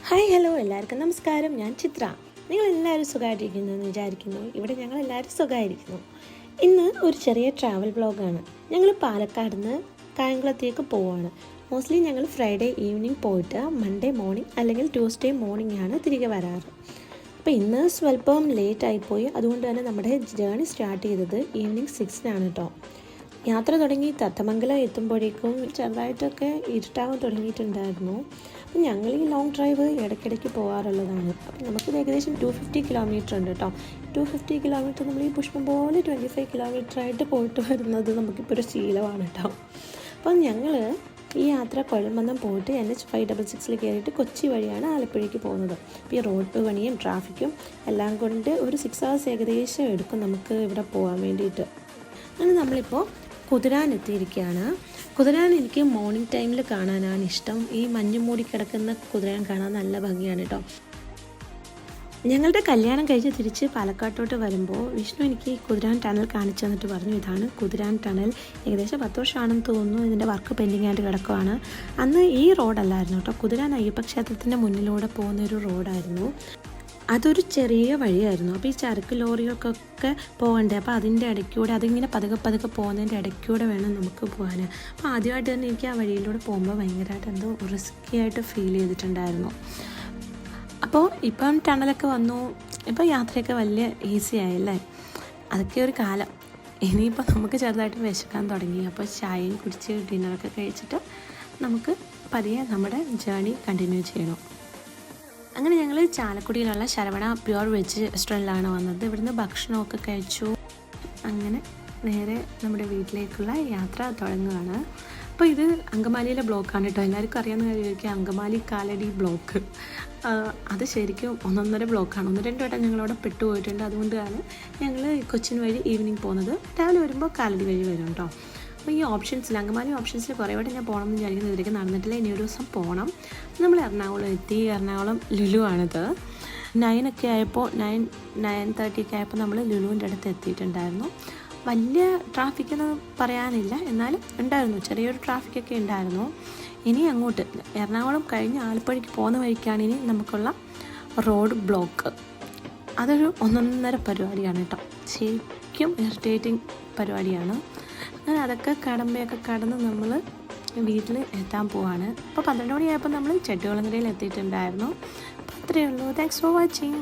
Hi hello എല്ലാവർക്കും നമസ്കാരം. ഞാൻ ചിത്ര. നിങ്ങളെല്ലാവരും സുഖമായിട്ടിരിക്കുന്നു എന്ന് വിചാരിക്കുന്നു. ഇവിടെ ഞങ്ങളെല്ലാവരും സുഖമായിരിക്കുന്നു. ഇന്ന് ഒരു ചെറിയ ട്രാവൽ വ്ളോഗാണ്. ഞങ്ങൾ പാലക്കാട് നിന്ന് കായംകുളത്തേക്ക് പോവുകയാണ്. മോസ്റ്റ്ലി ഞങ്ങൾ ഫ്രൈഡേ ഈവനിങ് പോയിട്ട് മൺഡേ മോർണിംഗ് അല്ലെങ്കിൽ ട്യൂസ്ഡേ മോർണിംഗ് ആണ് തിരികെ വരാറ്. അപ്പോൾ ഇന്ന് സ്വല്പം ലേറ്റ് ആയിപ്പോയി. അതുകൊണ്ട് തന്നെ നമ്മുടെ ജേണി സ്റ്റാർട്ട് ചെയ്തത് ഈവനിങ് 6-നാണ് കേട്ടോ. യാത്ര തുടങ്ങി തത്തമംഗലം എത്തുമ്പോഴേക്കും ചെറുതായിട്ടൊക്കെ ഇരുട്ടാവാൻ തുടങ്ങിയിട്ടുണ്ടായിരുന്നു. അപ്പം ഞങ്ങൾ ഈ ലോങ് ഡ്രൈവ് ഇടയ്ക്കിടയ്ക്ക് പോകാറുള്ളതാണ്. അപ്പം നമുക്കിത് ഏകദേശം 250 കിലോമീറ്റർ ഉണ്ട് കേട്ടോ. 250 കിലോമീറ്റർ നമ്മൾ ഈ പുഷ്പം പോലെ 25 കിലോമീറ്ററായിട്ട് പോയിട്ട് വരുന്നത് നമുക്കിപ്പോൾ ഒരു ശീലമാണ് കേട്ടോ. അപ്പം ഞങ്ങൾ ഈ യാത്ര കൊഴൽമന്ദം പോയിട്ട് NH566 കയറിയിട്ട് കൊച്ചി വഴിയാണ് ആലപ്പുഴയ്ക്ക് പോകുന്നത്. അപ്പോൾ ഈ റോഡ് പണിയും ട്രാഫിക്കും എല്ലാം കൊണ്ട് ഒരു 6 hours ഏകദേശം എടുക്കും നമുക്ക് ഇവിടെ പോകാൻ വേണ്ടിയിട്ട്. അങ്ങനെ നമ്മളിപ്പോൾ കുതിരാൻ എത്തിയിരിക്കുകയാണ്. കുതിരാൻ എനിക്ക് മോർണിംഗ് ടൈമിൽ കാണാനാണ് ഇഷ്ടം. ഈ മഞ്ഞ് മൂടി കിടക്കുന്ന കുതിരാൻ കാണാൻ നല്ല ഭംഗിയാണ് കേട്ടോ. ഞങ്ങളുടെ കല്യാണം കഴിച്ച് തിരിച്ച് പാലക്കാട്ടോട്ട് വരുമ്പോൾ വിഷ്ണു എനിക്ക് കുതിരാൻ ടണൽ കാണിച്ചു തന്നിട്ട് പറഞ്ഞു, ഇതാണ് കുതിരാൻ ടണൽ. ഏകദേശം 10 വർഷമാണെന്ന് തോന്നുന്നു ഇതിൻ്റെ വർക്ക് പെൻഡിങ് ആയിട്ട് കിടക്കുവാണ്. അന്ന് ഈ റോഡല്ലായിരുന്നു കേട്ടോ, കുതിരാൻ അയ്യപ്പ ക്ഷേത്രത്തിൻ്റെ മുന്നിലൂടെ പോകുന്നൊരു റോഡായിരുന്നു. അതൊരു ചെറിയ വഴിയായിരുന്നു. അപ്പോൾ ഈ ചരക്ക് ലോറികൾക്കൊക്കെ പോകണ്ടേ, അപ്പോൾ അതിൻ്റെ ഇടയ്ക്കൂടെ അതിങ്ങനെ പതുക്കെ പോകുന്നതിൻ്റെ ഇടയ്ക്കൂടെ വേണം നമുക്ക് പോകാൻ. അപ്പോൾ ആദ്യമായിട്ട് തന്നെ എനിക്ക് ആ വഴിയിലൂടെ പോകുമ്പോൾ ഭയങ്കരമായിട്ട് എന്തോ റിസ്ക്കി ആയിട്ട് ഫീൽ ചെയ്തിട്ടുണ്ടായിരുന്നു. അപ്പോൾ ഇപ്പം ടണലൊക്കെ വന്നു, ഇപ്പോൾ യാത്രയൊക്കെ വലിയ ഈസി ആയല്ലേ. അതൊക്കെ ഒരു കാലം. ഇനിയിപ്പോൾ നമുക്ക് ചെറുതായിട്ട് വിശക്കാൻ തുടങ്ങി. അപ്പോൾ ചായയും കുടിച്ച് ഡിന്നറൊക്കെ കഴിച്ചിട്ട് നമുക്ക് പതിയെ നമ്മുടെ ജേർണി കണ്ടിന്യൂ ചെയ്യണം. അങ്ങനെ ഞങ്ങൾ ചാലക്കുടിയിലുള്ള ശരവണ പ്യുവർ വെജ് റെസ്റ്റോറൻറ്റിലാണ് വന്നത്. ഇവിടുന്ന് ഭക്ഷണമൊക്കെ കഴിച്ചു. അങ്ങനെ നേരെ നമ്മുടെ വീട്ടിലേക്കുള്ള യാത്ര തുടങ്ങുകയാണ്. അപ്പോൾ ഇത് അങ്കമാലിയിലെ ബ്ലോക്കാണ് കേട്ടോ. എല്ലാവർക്കും അറിയാവുന്ന കാര്യമായിരിക്കും അങ്കമാലി കാലടി ബ്ലോക്ക്. അത് ശരിക്കും 1.5 ബ്ലോക്കാണ്. 1-2 വട്ടം ഞങ്ങളവിടെ പെട്ടുപോയിട്ടുണ്ട്. അതുകൊണ്ടാണ് ഞങ്ങൾ കൊച്ചിൻ വഴി ഈവനിങ് പോകുന്നത്. രാവിലെ വരുമ്പോൾ കാലടി വഴി വരും കേട്ടോ. അപ്പോൾ ഈ ഓപ്ഷൻസിൽ അങ്കമാലി ഓപ്ഷൻസിൽ കുറേ വട്ടം ഞാൻ പോകണം എന്ന് വിചാരിക്കുന്നത് ഇതിലേക്ക് നടന്നിട്ടില്ല. ഇനി ഒരു ദിവസം പോകണം. നമ്മൾ എറണാകുളം എത്തി. എറണാകുളം ലുലു ആണിത്. 9 ആയപ്പോൾ 9:30 ആയപ്പോൾ നമ്മൾ ലുലുവിൻ്റെ അടുത്ത് എത്തിയിട്ടുണ്ടായിരുന്നു. വലിയ ട്രാഫിക്കൊന്നും പറയാനില്ല, എന്നാലും ഉണ്ടായിരുന്നു, ചെറിയൊരു ട്രാഫിക്കൊക്കെ ഉണ്ടായിരുന്നു. ഇനി അങ്ങോട്ട് എറണാകുളം കഴിഞ്ഞ് ആലപ്പുഴയ്ക്ക് പോകുന്ന വഴിക്കാണ് ഇനി നമുക്കുള്ള റോഡ് ബ്ലോക്ക്. അതൊരു 1.5 പരിപാടിയാണ് കേട്ടോ. ശരിക്കും ഇറിറ്റേറ്റിംഗ് പരിപാടിയാണ്. അങ്ങനെ അതൊക്കെ കടന്ന് നമ്മൾ വീട്ടിൽ എത്താൻ പോവാണ്. അപ്പോൾ 12 മണിയായപ്പോൾ നമ്മൾ ചെട്ടികുളങ്ങരയിൽ എത്തിയിട്ടുണ്ടായിരുന്നു. അപ്പോൾ അത്രയേ ഉള്ളൂ. Thanks for watching.